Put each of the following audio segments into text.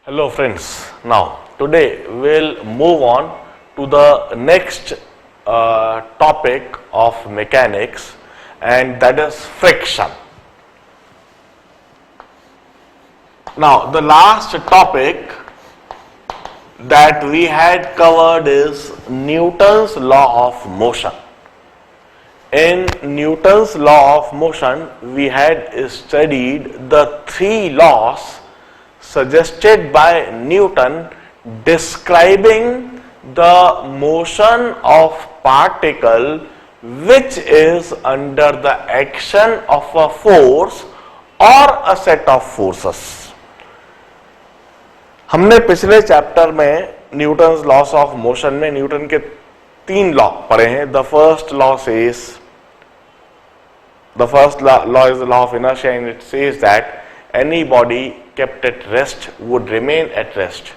Hello friends, now today we'll move on to the next topic of mechanics, and that is friction. Now the last topic that we had covered is Newton's law of motion. In Newton's law of motion we had studied the three laws suggested by Newton describing the motion of particle which is under the action of a force or a set of forces. हमने पिछले chapter में Newton's loss of motion में Newton के तीन law पढ़े हैं. The first law is the law of inertia and it says that any body kept at rest would remain at rest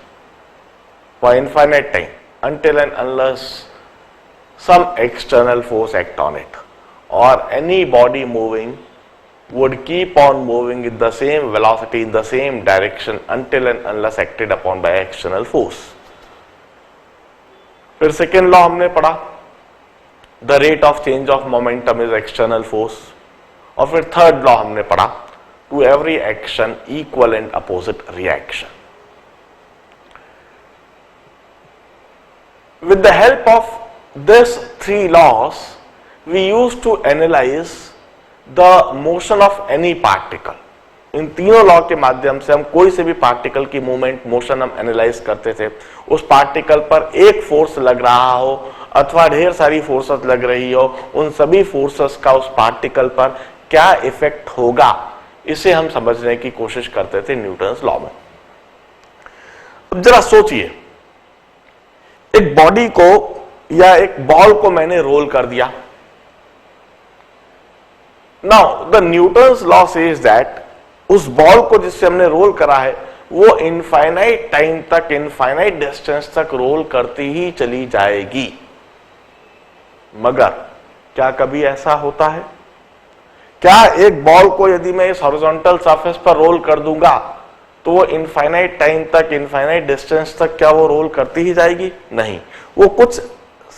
for infinite time until and unless some external force act on it, or any body moving would keep on moving with the same velocity in the same direction until and unless acted upon by external force. फिर second law हमने पढ़ा, the rate of change of momentum is external force. और फिर third law हमने पढ़ा, to every action equal and opposite reaction. With the help of these three laws we used to analyze the motion of any particle. इन तीनों law के माध्यम से हम कोई से भी पार्टिकल की मूवमेंट मोशन हम एनालाइज करते थे. उस पार्टिकल पर एक फोर्स लग रहा हो अथवा ढेर सारी फोर्सेस लग रही हो, उन सभी फोर्सेस का उस पार्टिकल पर क्या इफेक्ट होगा, इसे हम समझने की कोशिश करते थे न्यूटन्स लॉ में. अब जरा सोचिए, एक बॉडी को या एक बॉल को मैंने रोल कर दिया. Now the Newton's law says that उस बॉल को जिससे हमने रोल करा है वो इनफाइनाइट टाइम तक, इनफाइनाइट डिस्टेंस तक रोल करती ही चली जाएगी. मगर क्या कभी ऐसा होता है? क्या एक बॉल को यदि मैं इस हॉरिजॉन्टल सरफेस पर रोल कर दूंगा तो वो इनफाइनाइट टाइम तक, इनफाइनाइट डिस्टेंस तक क्या वो रोल करती ही जाएगी? नहीं. वो कुछ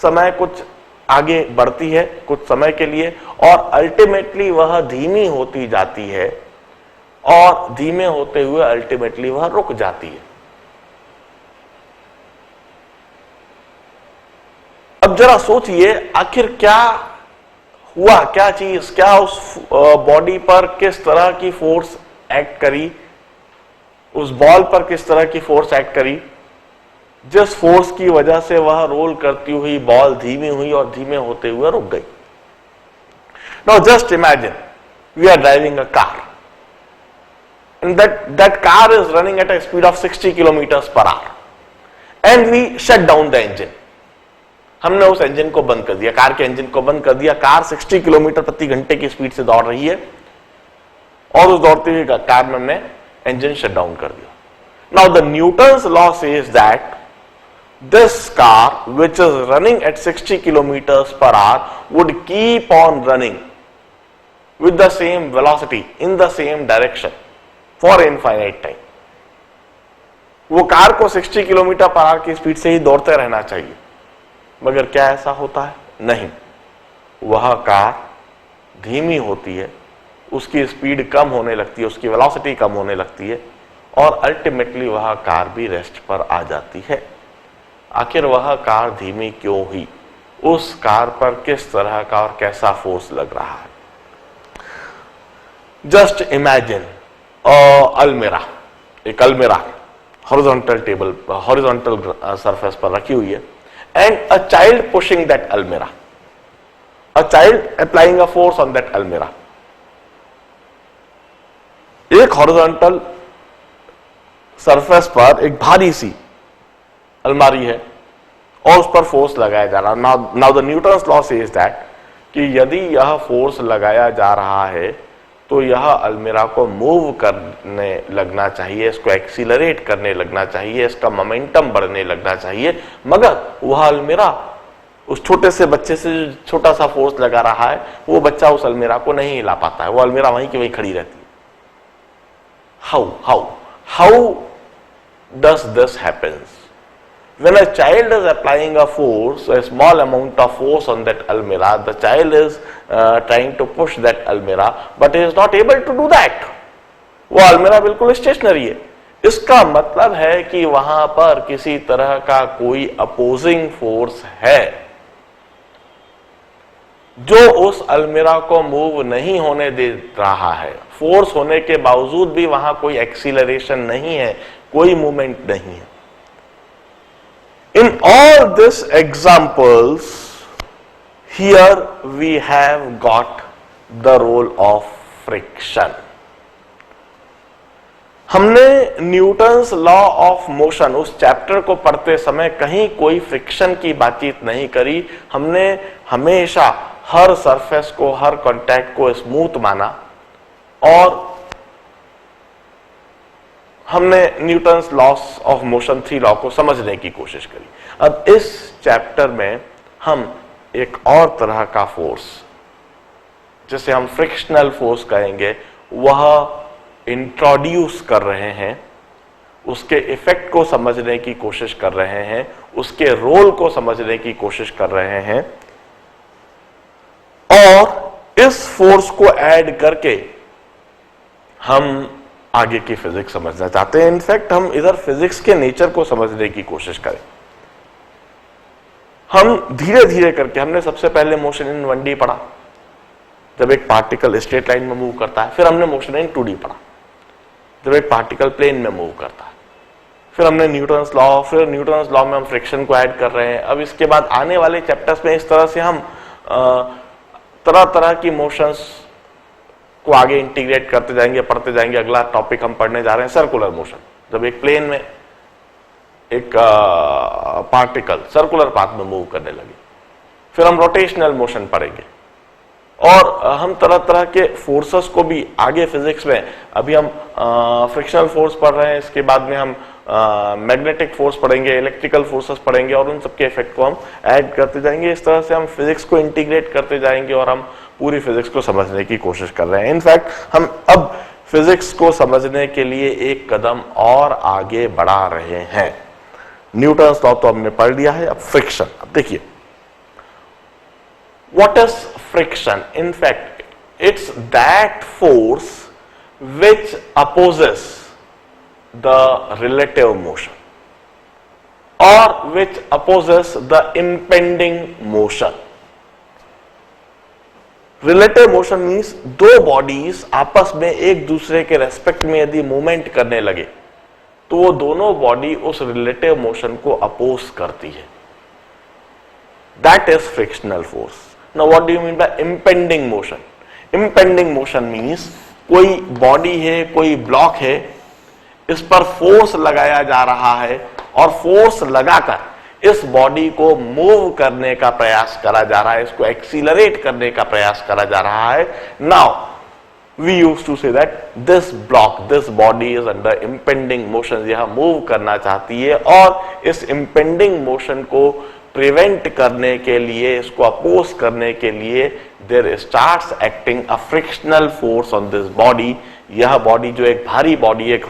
समय कुछ आगे बढ़ती है कुछ समय के लिए, और अल्टीमेटली वह धीमी होती जाती है, और धीमे होते हुए अल्टीमेटली वह रुक जाती है. अब जरा सोचिए, आखिर क्या हुआ, क्या चीज, क्या उस बॉडी पर किस तरह की फोर्स एक्ट करी, उस बॉल पर किस तरह की फोर्स एक्ट करी जिस फोर्स की वजह से वह रोल करती हुई बॉल धीमी हुई और धीमे होते हुए रुक गई. Now just imagine we are driving a car and that car is running at a speed of 60 kilometers per hour and we shut down the engine. हमने उस इंजन को बंद कर दिया, कार के इंजन को बंद कर दिया. कार 60 किलोमीटर प्रति घंटे की स्पीड से दौड़ रही है और उस दौड़ती हुई कार में हमने इंजन शट डाउन कर दिया. Now the Newton's law says that this car which is running at 60 kilometres per hour would keep on running with the same velocity in the same direction for infinite time. वो car को 60 kilometre per hour की speed से ही दौड़ते रहना चाहिए. मगर क्या ऐसा होता है? नहीं. वह कार धीमी होती है, उसकी स्पीड कम होने लगती है, उसकी वेलोसिटी कम होने लगती है, और अल्टीमेटली वह कार भी रेस्ट पर आ जाती है. आखिर वह कार धीमी क्यों हुई? उस कार पर किस तरह का और कैसा फोर्स लग रहा है? जस्ट इमेजिन अलमीरा, एक अलमीरा हॉरिजॉन्टल सरफेस पर रखी हुई है, and a child pushing that almirah, a child applying a force on that almirah. एक हॉरिजॉन्टल सरफेस पर एक भारी सी अलमारी है और उस पर फोर्स लगाया जा रहा है. Now the Newton's law says that कि यदि यह फोर्स लगाया जा रहा है तो यह अलमीरा को मूव करने लगना चाहिए, इसको एक्सीलरेट करने लगना चाहिए, इसका मोमेंटम बढ़ने लगना चाहिए. मगर वह अलमीरा उस छोटे से बच्चे से छोटा सा फोर्स लगा रहा है, वो बच्चा उस अलमीरा को नहीं हिला पाता है, वो अलमीरा वहीं की वहीं खड़ी रहती है. How does this happens? When a child is applying a force, a small amount of force on that almirah, the child is trying to push that almirah, but he is not able to do that. वो अलमीरा बिल्कुल stationery है। इसका मतलब है कि वहां पर किसी तरह का कोई अपोजिंग फोर्स है जो उस अलमीरा को मूव नहीं होने दे रहा है। फोर्स होने के बावजूद भी वहां कोई एक्सीलरेशन नहीं है, कोई मूवमेंट नहीं है। In all this examples here we have got the role of friction. हमने न्यूटन्स लॉ ऑफ मोशन उस चैप्टर को पढ़ते समय कहीं कोई फ्रिक्शन की बातचीत नहीं करी। हमने हमेशा हर सरफेस को, हर कांटेक्ट को स्मूथ माना और हमने Newton's loss of motion 3 law को समझने की कोशिश करी। अब इस चैप्टर में हम एक और तरह का फोर्स, जिसे हम फ्रिक्शनल फोर्स कहेंगे, वह इंट्रोड्यूस कर रहे हैं। उसके इफेक्ट को समझने की कोशिश कर रहे हैं, उसके रोल को समझने की कोशिश कर रहे हैं और इस फोर्स को ऐड करके हम आगे की फिजिक्स समझना चाहते हैं। इनफैक्ट हम इधर फिजिक्स के नेचर को समझने की कोशिश करें। हम धीरे धीरे करके, हमने सबसे पहले मोशन इन 1D पढ़ा, जब एक पार्टिकल स्ट्रेट लाइन में मूव करता है। फिर हमने मोशन इन 2D पढ़ा, जब एक पार्टिकल प्लेन में मूव करता है। फिर हमने न्यूटन्स लॉ, फिर न्यूटन्स लॉ में हम फ्रिक्शन को ऐड कर रहे हैं। अब इसके बाद आने वाले चैप्टर्स में इस तरह से हम तरह तरह की मोशंस को आगे इंटीग्रेट करते जाएंगे, पढ़ते जाएंगे। अगला टॉपिक हम पढ़ने जा रहे हैं सर्कुलर मोशन। जब एक प्लेन में एक पार्टिकल सर्कुलर पाथ में मूव करने लगे। फिर हम रोटेशनल मोशन पढ़ेंगे और हम तरह तरह के फोर्सेस को भी आगे फिजिक्स में, अभी हम फ्रिक्शनल फोर्स पढ़ रहे हैं, इसके बाद में हम मैग्नेटिक फोर्स पढ़ेंगे, इलेक्ट्रिकल फोर्सेस पढ़ेंगे और उन सबके इफेक्ट को हम ऐड करते जाएंगे। इस तरह से हम फिजिक्स को इंटीग्रेट करते जाएंगे और हम पूरी फिजिक्स को समझने की कोशिश कर रहे हैं। इनफैक्ट हम अब फिजिक्स को समझने के लिए एक कदम और आगे बढ़ा रहे हैं। न्यूटन्स लॉ तो हमने पढ़ लिया है, अब फ्रिक्शन। अब देखिए, what is friction? In fact, it's that force which opposes the relative motion or which opposes the impending motion. Relative motion means दो बॉडीज आपस में एक दूसरे के रेस्पेक्ट में यदि मूवमेंट करने लगे तो वो दोनों बॉडी उस रिलेटिव मोशन को अपोज करती है। That is frictional force. Now what do you mean by impending motion? Impending motion means कोई बॉडी है, कोई ब्लॉक है, इस पर फोर्स लगाया जा रहा है और फोर्स लगाकर इस बॉडी को मूव करने का प्रयास करा जा रहा है, इसको एक्सीलरेट करने का प्रयास करा जा रहा है। Now we used to say that this block, this body is under impending motion, यह मूव करना चाहती है और इस impending motion को प्रिवेंट करने के लिए, इसको अपोज करने के लिए there starts acting a frictional force on this body. यह बॉडी जो एक भारी बॉडी, एक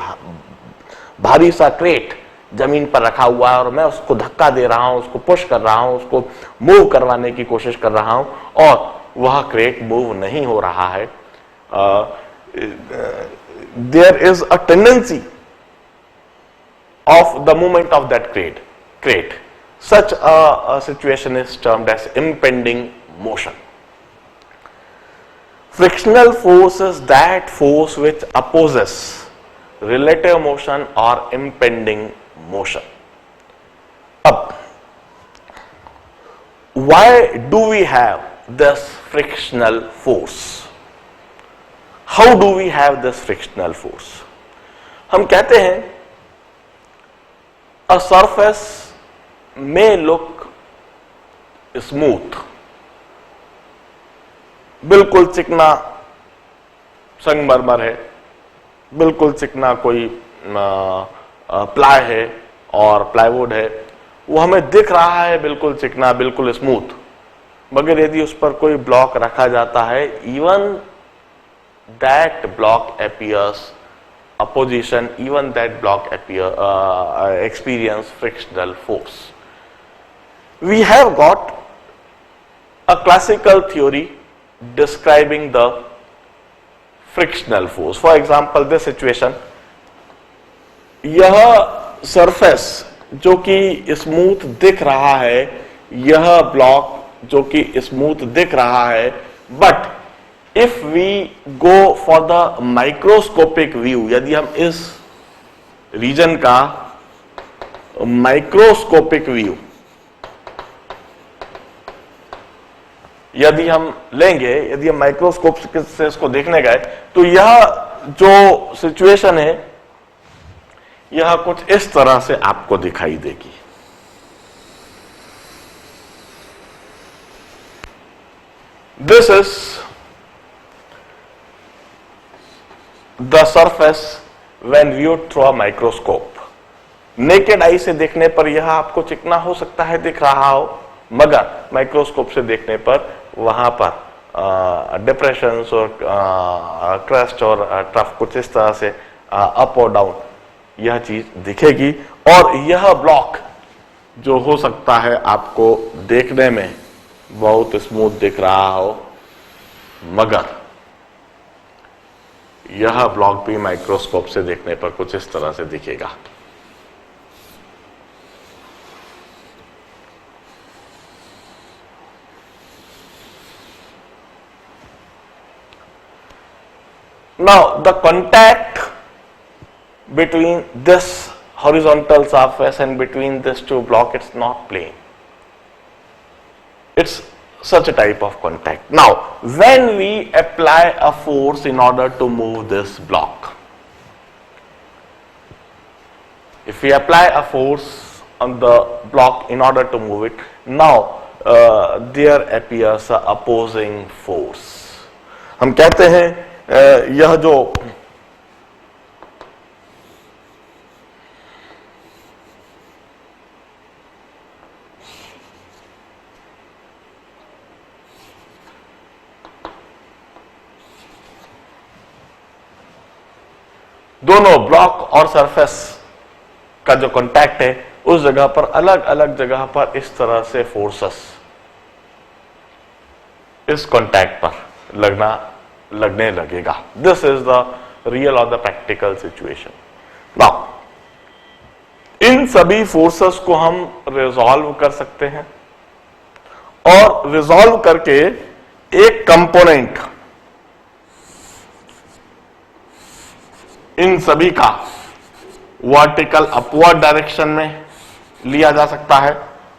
भारी सा क्रेट जमीन पर रखा हुआ है और मैं उसको धक्का दे रहा हूं, उसको पुश कर रहा हूं, उसको मूव करवाने की कोशिश कर रहा हूं और वह क्रेट मूव नहीं हो रहा है। There is a tendency of the movement of that crate. Such a situation is termed as impending motion. Frictional force is that force which opposes relative motion or impending motion. Ab, why do we have this frictional force? How do we have this frictional force? हम कहते हैं a surface may look smooth, बिल्कुल चिकना संगमरमर है, बिल्कुल चिकना कोई प्लाई है और प्लाईवुड है, वो हमें दिख रहा है बिल्कुल चिकना, बिल्कुल स्मूथ, मगर यदि उस पर कोई ब्लॉक रखा जाता है, even that block appears opposition, even that block experience frictional force. We have got a classical theory describing the frictional force. For example, this situation, यह सरफेस जो कि स्मूथ दिख रहा है, यह ब्लॉक जो कि स्मूथ दिख रहा है, but if we go for the microscopic view, यदि हम इस रीजन का माइक्रोस्कोपिक व्यू यदि हम लेंगे, यदि हम माइक्रोस्कोप से इसको देखने गए, तो यह जो सिचुएशन है यह कुछ इस तरह से आपको दिखाई देगी। This is the surface when viewed through a microscope. Naked eye से देखने पर यह आपको चिकना हो सकता है, दिख रहा हो, मगर माइक्रोस्कोप से देखने पर वहां पर डिप्रेशंस और क्रस्ट और ट्रफ कुछ इस तरह से अप और डाउन यह चीज दिखेगी। और यह ब्लॉक जो हो सकता है आपको देखने में बहुत स्मूथ दिख रहा हो, मगर यह ब्लॉक भी माइक्रोस्कोप से देखने पर कुछ इस तरह से दिखेगा। Now the contact between this horizontal surface and between these two blocks, it's not plane, it's such a type of contact. Now when we apply a force in order to move this block, if we apply a force on the block in order to move it, now there appears a opposing force. हम कहते हैं यह जो दोनों block और surface का जो contact है, उस जगह पर अलग अलग जगह पर इस तरह से फोर्सेस इस कांटेक्ट पर लगने लगेगा। दिस इज द रियल और the practical situation. Now in सभी फोर्सेस को हम रिजॉल्व कर सकते हैं और रिजॉल्व करके एक कंपोनेंट इन सभी का वर्टिकल अपवर्ड डायरेक्शन में लिया जा सकता है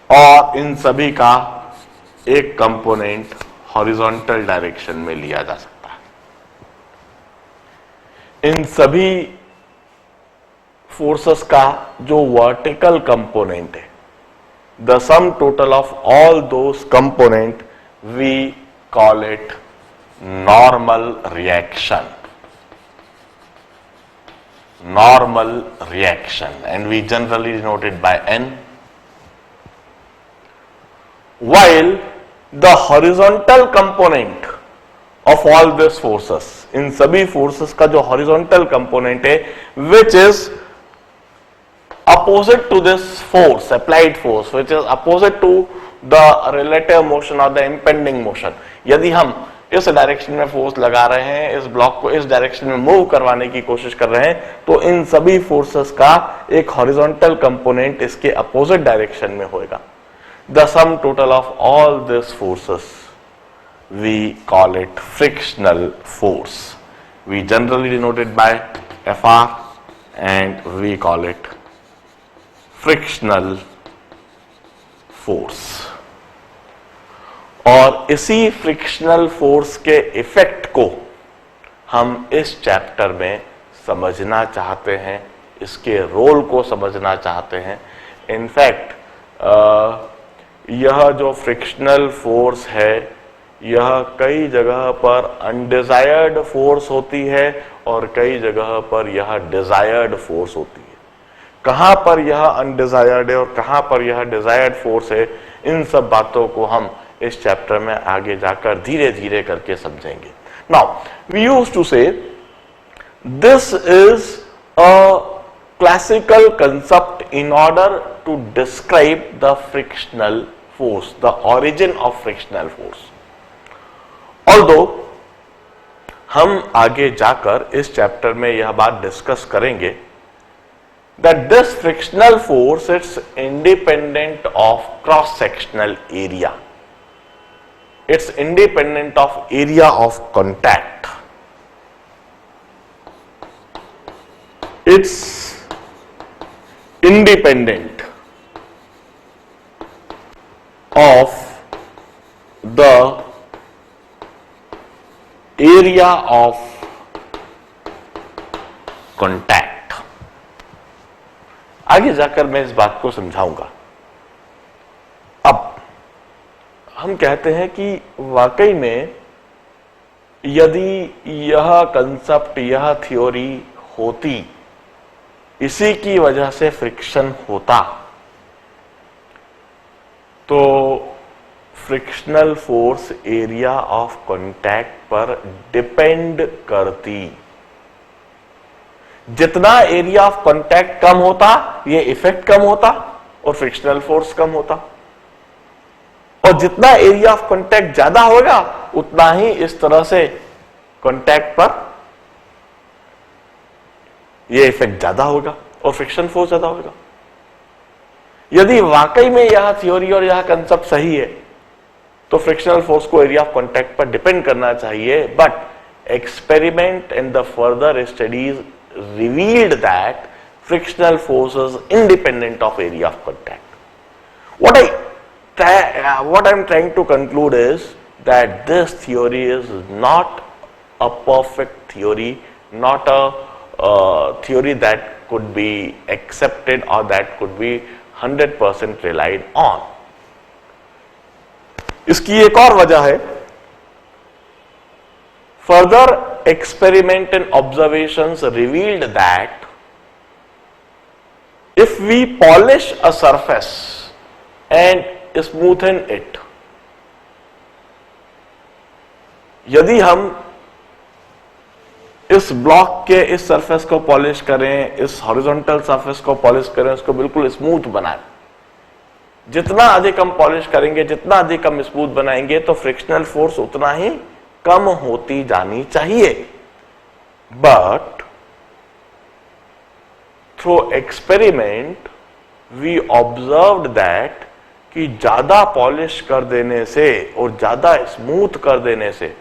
और इन सभी का एक कंपोनेंट हॉरिजॉन्टल डायरेक्शन में लिया जा सकता है। इन सभी फोर्सेस का जो वर्टिकल कंपोनेंट है, the sum total of all those component, we call it normal reaction, normal reaction, and we generally denote it by N, while the horizontal component of all these forces, इन सभी forces का जो horizontal component है, which is opposite to this force, applied force, which is opposite to the relative motion or the impending motion, यदि हम इस direction में force लगा रहे हैं, इस ब्लॉक को इस डायरेक्शन में मूव करवाने की कोशिश कर रहे हैं, तो इन सभी फोर्सेस का एक हॉरिजॉन्टल कंपोनेंट इसके अपोजिट डायरेक्शन में होगा। The sum total of all this forces we call it frictional force. We generally denote it by Fr and we call it frictional force. और इसी फ्रिक्शनल फोर्स के effect को हम इस chapter में समझना चाहते हैं, इसके रोल को समझना चाहते हैं। इनफैक्ट यह जो फ्रिक्शनल फोर्स है, यह कई जगह पर अनडिजायर्ड फोर्स होती है और कई जगह पर यह डिजायर्ड फोर्स होती है। कहां पर यह अनडिजायर्ड है और कहां पर यह डिजायर्ड फोर्स है, इन सब बातों को हम इस चैप्टर में आगे जाकर धीरे धीरे करके समझेंगे। नाउ वी यूज्ड टू से this is a classical concept in order to describe the frictional force, the origin of frictional force. Although हम आगे जाकर इस चैप्टर में यह बात डिस्कस करेंगे that this frictional force is independent of cross sectional area. It's independent of area of contact. It's independent of the area of contact. आगे जाकर मैं इस बात को समझाऊंगा. अब हम कहते हैं कि वाकई में यदि यह कंसेप्ट, यह थ्योरी होती, इसी की वजह से फ्रिक्शन होता, तो frictional force area of contact पर डिपेंड करती. जितना एरिया ऑफ कांटेक्ट कम होता, ये इफेक्ट कम होता और फ्रिक्शनल फोर्स कम होता, और जितना एरिया ऑफ कांटेक्ट ज्यादा होगा उतना ही इस तरह से कांटेक्ट पर ये इफेक्ट ज्यादा होगा और फ्रिक्शन फोर्स ज्यादा होगा. यदि वाकई में यह थ्योरी और यह कंसेप्ट सही है तो फ्रिक्शनल फोर्स को एरिया ऑफ कांटेक्ट पर डिपेंड करना चाहिए. But experiment and the further studies revealed that frictional force is independent of area of contact. what I'm trying to conclude is that this theory is not a perfect theory, not a theory that could be accepted or that could be 100% relied on. इसकी एक और वजह है, further experiment and observations revealed that if we polish a surface and smoothen it, यदि हम इस block के इस सरफेस को पॉलिश करें, इस हॉरिजॉन्टल सरफेस को पॉलिश करें, उसको बिल्कुल स्मूथ बनाएं, जितना अधिक हम पॉलिश करेंगे, जितना अधिक हम स्मूथ बनाएंगे, तो फ्रिक्शनल फोर्स उतना ही कम होती जानी चाहिए. But through experiment we observed that कि ज्यादा पॉलिश कर देने से और ज्यादा स्मूथ कर देने से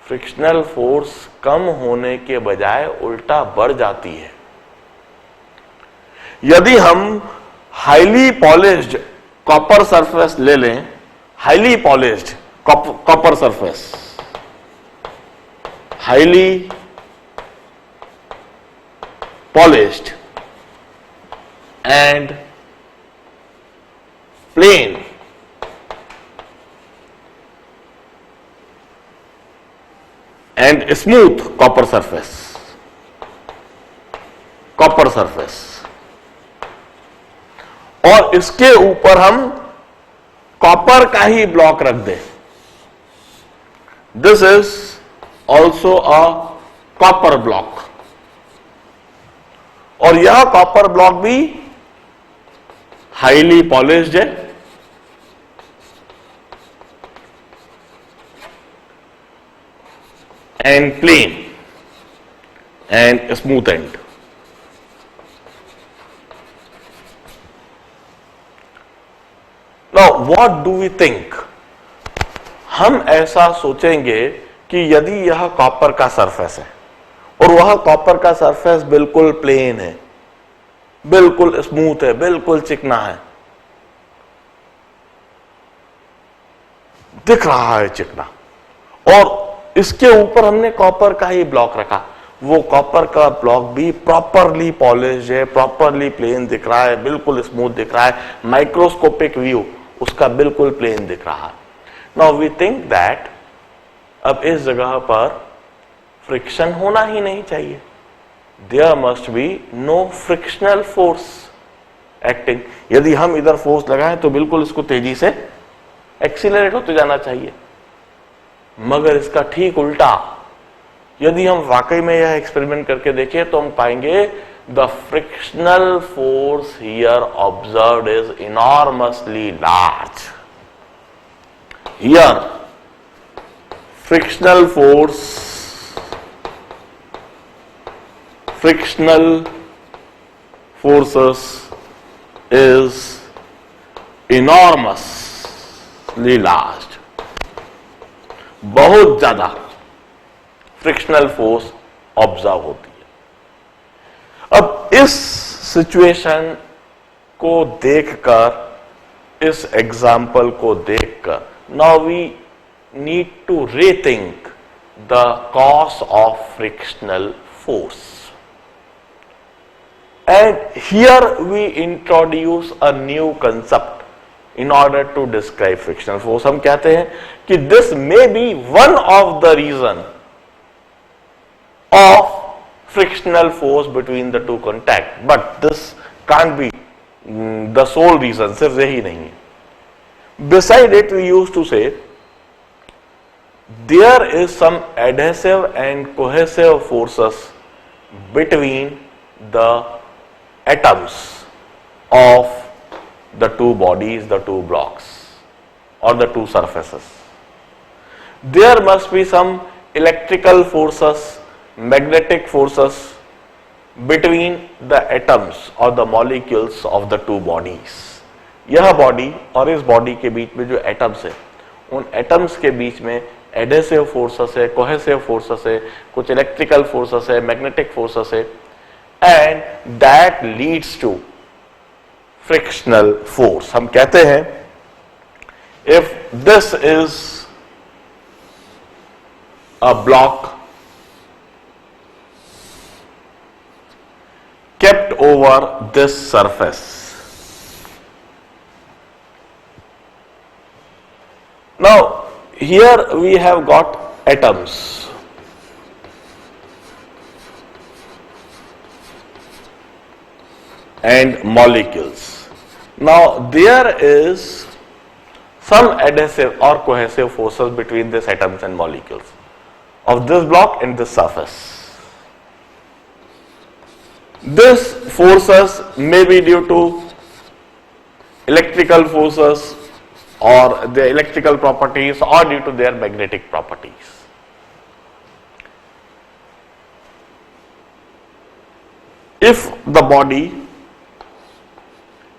फ्रिक्शनल फोर्स कम होने के बजाय उल्टा बढ़ जाती है. यदि हम हाईली पॉलिश्ड कॉपर सरफेस ले लें, highly polished copper surface, highly polished and plain and smooth copper surface, और इसके ऊपर हम कॉपर का ही ब्लॉक रख दें. This is also a copper block, और यह कॉपर ब्लॉक भी हाईली पॉलिश्ड है and plain and smoothened. Now what do we think? हम ऐसा सोचेंगे कि यदि यह कॉपर का सरफेस है और वह कॉपर का सरफेस बिल्कुल प्लेन है, बिल्कुल स्मूथ है, बिल्कुल चिकना है, दिख रहा है चिकना, और इसके ऊपर हमने कॉपर का ही ब्लॉक रखा, वो कॉपर का ब्लॉक भी प्रॉपरली पॉलिश है, प्रॉपरली प्लेन दिख रहा है, बिल्कुल स्मूथ दिख रहा है, माइक्रोस्कोपिक व्यू उसका बिल्कुल प्लेन दिख रहा है. नाउ वी थिंक दैट अब इस जगह पर फ्रिक्शन होना ही नहीं चाहिए. There must be no frictional force acting. यदि हम इधर फोर्स लगाएं तो बिल्कुल इसको तेजी से एक्सीलरेट होते जाना चाहिए, मगर इसका ठीक उल्टा, यदि हम वाकई में यह एक्सपेरिमेंट करके देखें तो हम पाएंगे the frictional force here observed is enormously large. Here frictional forces is enormously large. बहुत ज्यादा फ्रिक्शनल फोर्स ऑब्जर्व होती है. अब इस सिचुएशन को देखकर, इस एग्जाम्पल को देखकर, now we need to rethink the cause of frictional force. And here we introduce a new concept in order to describe frictional force. हम कहते हैं कि this may be one of the reason of frictional force between the two contact, but this can't be the sole reason. सिर्फ यही नहीं है. Beside it, we used to say there is some adhesive and cohesive forces between the atoms of the two bodies, the two blocks, or the two surfaces. There must be some electrical forces, magnetic forces between the atoms or the molecules of the two bodies. यह body और इस body के बीच में जो atoms है, उन atoms के बीच में एडेसिव फोर्सेस है, कोहेसिव फोर्सेस है, कुछ इलेक्ट्रिकल फोर्सेस है, मैग्नेटिक फोर्सेस है, and that leads to frictional force. हम कहते हैं if this is a block kept over this surface. Now here we have got atoms. And molecules. Now there is some adhesive or cohesive forces between these atoms and molecules of this block and this surface. These forces may be due to electrical forces or their electrical properties or due to their magnetic properties. If the body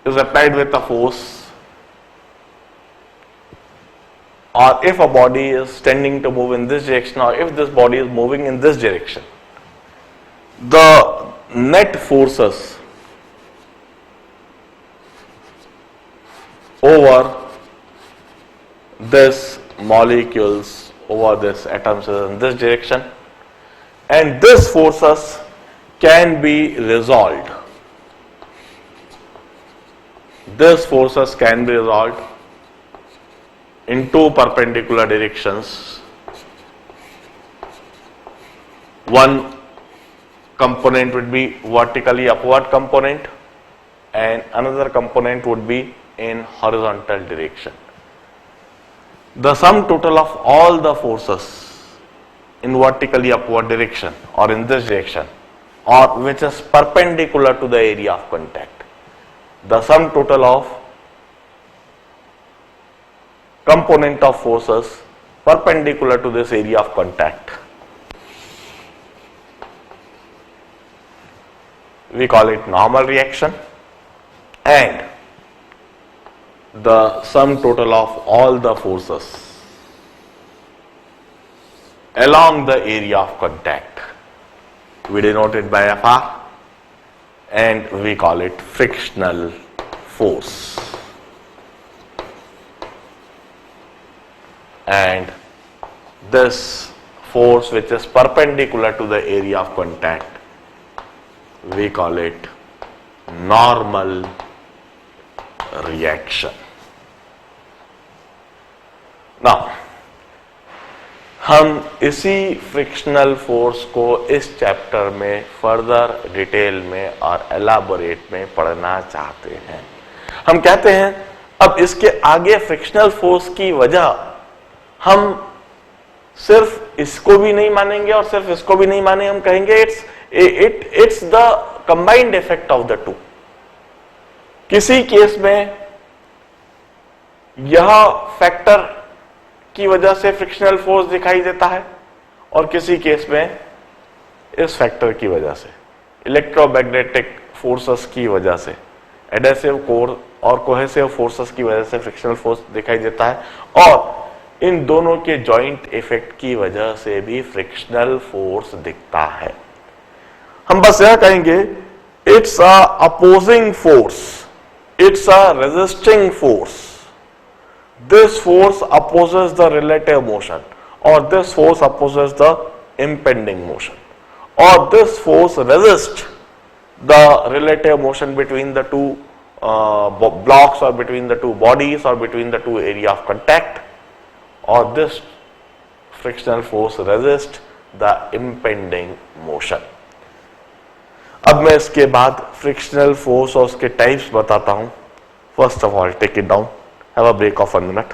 is applied with a force, or if a body is tending to move in this direction, or if this body is moving in this direction, the net forces over this molecules, over this atoms is in this direction, and these forces can be resolved. These forces can be resolved in two perpendicular directions. One component would be vertically upward component and another component would be in horizontal direction. The sum total of all the forces in vertically upward direction or in this direction, or which is perpendicular to the area of contact, the sum total of component of forces perpendicular to this area of contact, we call it normal reaction, and the sum total of all the forces along the area of contact, we denote it by Fr, and we call it frictional force. And this force which is perpendicular to the area of contact, we call it normal reaction. Now, हम इसी frictional force को इस chapter में further detail में और elaborate में पढ़ना चाहते हैं. हम कहते हैं अब इसके आगे फ्रिक्शनल फोर्स की वजह हम सिर्फ सिर्फ इसको भी नहीं मानेंगे और सिर्फ इसको भी नहीं मानेंगे, हम कहेंगे it's the combined effect of the two. किसी केस में यह फैक्टर की वजह से फ्रिक्शनल फोर्स दिखाई देता है और किसी केस में इस फैक्टर की वजह से, इलेक्ट्रोमैग्नेटिक फोर्सेस की वजह से, एडेसिव कोर और कोहेसिव फोर्सेस की वजह से फ्रिक्शनल फोर्स दिखाई देता है और इन दोनों के जॉइंट इफेक्ट की वजह से भी फ्रिक्शनल फोर्स दिखता है। हम बस यह कहेंगे it's a opposing force, it's a resisting force, this force opposes the relative motion और this force opposes the impending motion, or this force resists the relative motion between the two blocks or between the two bodies or between the two area of contact, or this frictional force resists the impending motion. अब मैं इसके बाद frictional force और उसके types बताता हूं. First of all, take it down. Have a break of 1 minute.